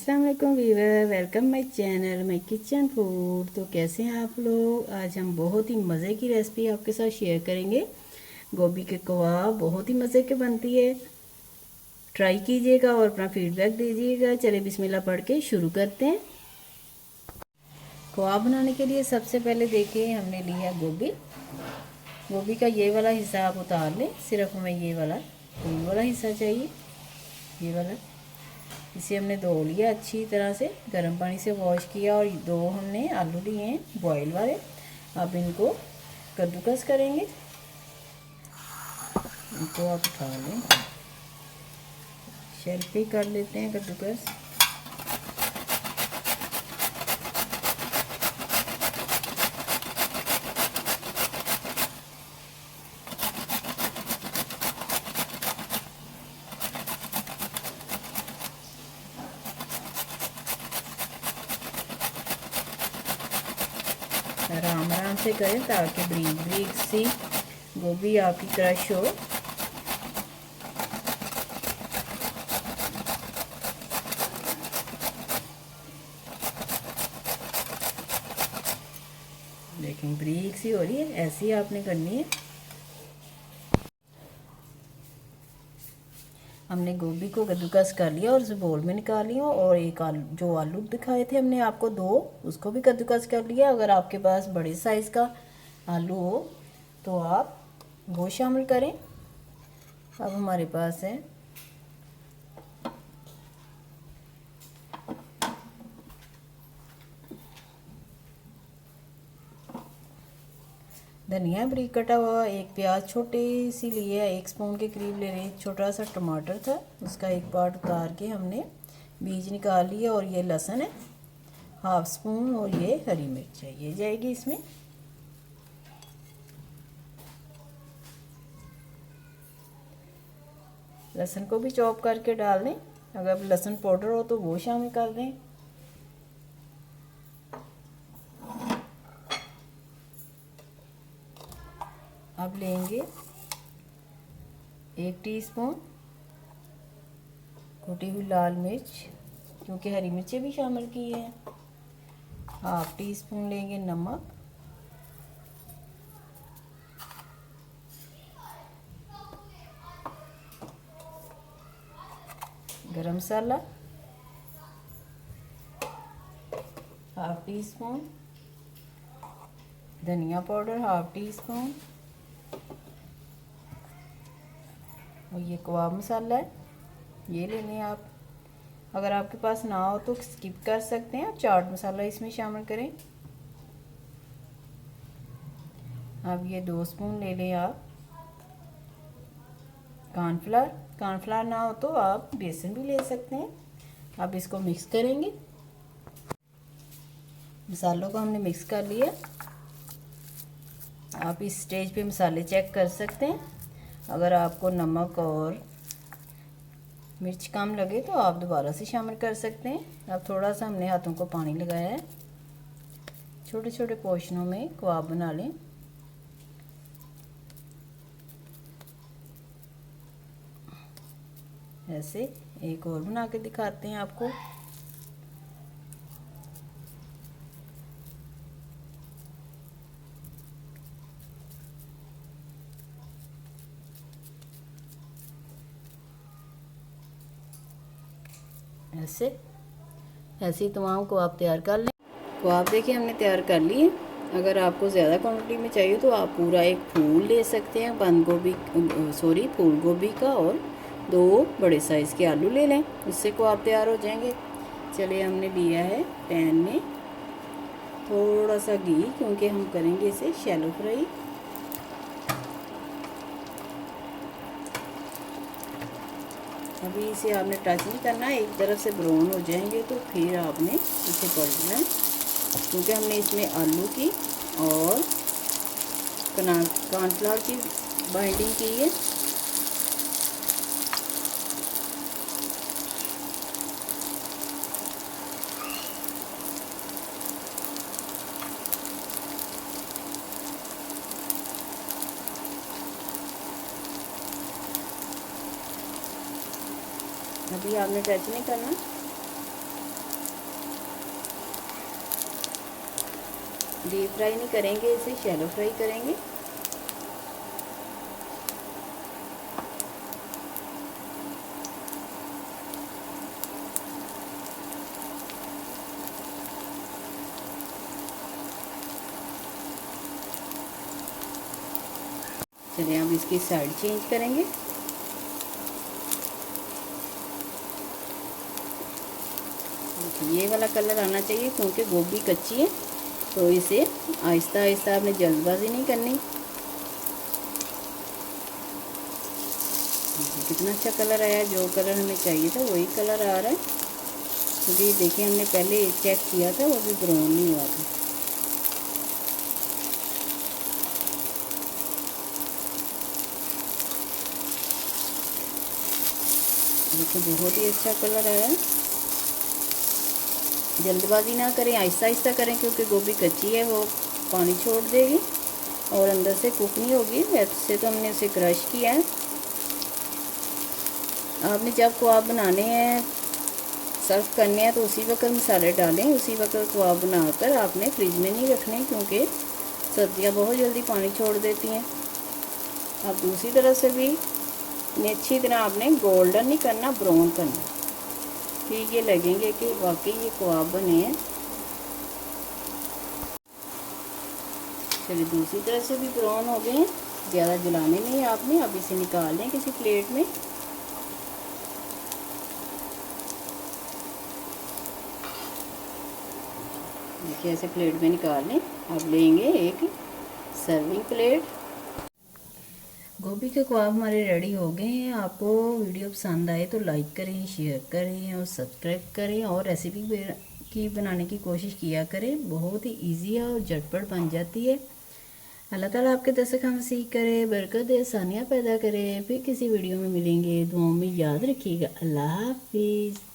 अस्सलाम वालेकुम viewer, welcome my channel my kitchen food. तो कैसे हैं आप लोग। आज हम बहुत ही मज़े की रेसिपी आपके साथ शेयर करेंगे। गोभी के कबाब बहुत ही मज़े के बनती है। ट्राई कीजिएगा और अपना फीडबैक दीजिएगा। चलिए बिस्मिल्लाह पढ़ के शुरू करते हैं। कबाब बनाने के लिए सबसे पहले देखिए हमने लिया गोभी। गोभी का ये वाला हिस्सा आप उतार लें, सिर्फ हमें ये वाला हिस्सा चाहिए, ये वाला। इसे हमने धो लिया अच्छी तरह से, गर्म पानी से वॉश किया। और दो हमने आलू लिए हैं बॉयल वाले। अब इनको कद्दूकस करेंगे। इनको आप उठा लें, शेल पे कर लेते हैं कद्दूकस। आराम आराम से करें ताकि बारीक बारीक सी गोभी आपकी क्रश हो। देखें बारीक सी हो रही है, ऐसी आपने करनी है। हमने गोभी को कद्दूकस कर लिया और उसे बोल में निकाल लिया। और एक जो आलू दिखाए थे हमने आपको दो, उसको भी कद्दूकस कर लिया। अगर आपके पास बड़े साइज़ का आलू हो तो आप वो शामिल करें। अब हमारे पास है धनिया बारीक कटा हुआ, एक प्याज छोटी सी लिए, 1 स्पून के करीब ले रहे। छोटा सा टमाटर था, उसका एक पार्ट उतार के हमने बीज निकाल लिया। और ये लहसुन है 1/2 स्पून। और ये हरी मिर्च है, ये जाएगी इसमें। लहसुन को भी चॉप करके डाल दें। अगर लहसुन पाउडर हो तो वो शामिल कर दें। अब लेंगे 1 टीस्पून कुटी हुई लाल मिर्च, क्योंकि हरी मिर्चें भी शामिल की हैं। 1/2 टीस्पून लेंगे नमक। गरम मसाला 1/2 टीस्पून। धनिया पाउडर 1/2 टीस्पून। और ये कबाब मसाला है, ये लेने आप। अगर आपके पास ना हो तो स्किप कर सकते हैं, चाट मसाला इसमें शामिल करें। अब ये 2 स्पून ले लें आप कॉर्नफ्लावर। कॉर्नफ्लावर ना हो तो आप बेसन भी ले सकते हैं। अब इसको मिक्स करेंगे। मसालों को हमने मिक्स कर लिया। आप इस स्टेज पे मसाले चेक कर सकते हैं। अगर आपको नमक और मिर्च कम लगे तो आप दोबारा से शामिल कर सकते हैं। अब थोड़ा सा हमने हाथों को पानी लगाया है। छोटे छोटे पोर्शनों में कबाब बना लें। ऐसे एक और बना के दिखाते हैं आपको। ऐसे ही तमाम को आप तैयार कर लें। तो आप देखिए हमने तैयार कर लिए। अगर आपको ज़्यादा क्वांटिटी में चाहिए तो आप पूरा एक फूल ले सकते हैं फूल गोभी का। और 2 बड़े साइज़ के आलू ले लें, उससे को आप तैयार हो जाएंगे। चलिए हमने लिया है पैन में थोड़ा सा घी, क्योंकि हम करेंगे इसे शैलो फ्राई। अभी इसे आपने टच नहीं करना, एक तरफ से ब्राउन हो जाएंगे तो फिर आपने इसे पलटना है, क्योंकि हमने इसमें आलू की और कॉर्नफ्लावर की बाइंडिंग की है। अभी आपने टच नहीं करना। डीप फ्राई नहीं करेंगे, इसे शैलो फ्राई करेंगे। चलिए अब इसकी साइड चेंज करेंगे। ये वाला कलर आना चाहिए क्योंकि गोभी कच्ची है, तो इसे आहिस्ता आहिस्ता आपने जल्दबाजी नहीं करनी। कितना अच्छा कलर आया, जो कलर हमें चाहिए था वही कलर आ रहा है। क्योंकि देखिए हमने पहले चेक किया था, वो भी ब्राउन नहीं हुआ था। देखो बहुत ही अच्छा कलर आया है। जल्दबाजी ना करें, आहिस्ता आहिस्ता करें, क्योंकि गोभी कच्ची है, वो पानी छोड़ देगी और अंदर से कुक नहीं होगी। वैसे तो हमने उसे क्रश किया है। आपने जब कबाब बनाने हैं, सर्व करने हैं, तो उसी वक्त मसाले डालें, उसी वक्त कबाब बनाकर आपने फ्रिज में नहीं रखने, क्योंकि सब्जियां बहुत जल्दी पानी छोड़ देती हैं। अब दूसरी तरफ से भी अच्छी तरह आपने गोल्डन नहीं करना, ब्राउन करना, फिर ये लगेंगे कि वाकई ये कबाब बने हैं। चलिए दूसरी तरफ से भी ब्राउन हो गए हैं, ज़्यादा जलाने नहीं आपने। अब इसे निकाल लें किसी प्लेट में। देखिए ऐसे प्लेट में निकाल लें। अब लेंगे एक सर्विंग प्लेट। गोभी के कबाब हमारे रेडी हो गए हैं। आपको वीडियो पसंद आए तो लाइक करें, शेयर करें और सब्सक्राइब करें, और रेसिपी की बनाने की कोशिश किया करें। बहुत ही इजी है और झटपट बन जाती है। अल्लाह ताला आपके दस्तक हम सीख करे, बरकत दे, आसानियाँ पैदा करे। फिर किसी वीडियो में मिलेंगे। दुआओं में याद रखिएगा। अल्लाह हाफिज़।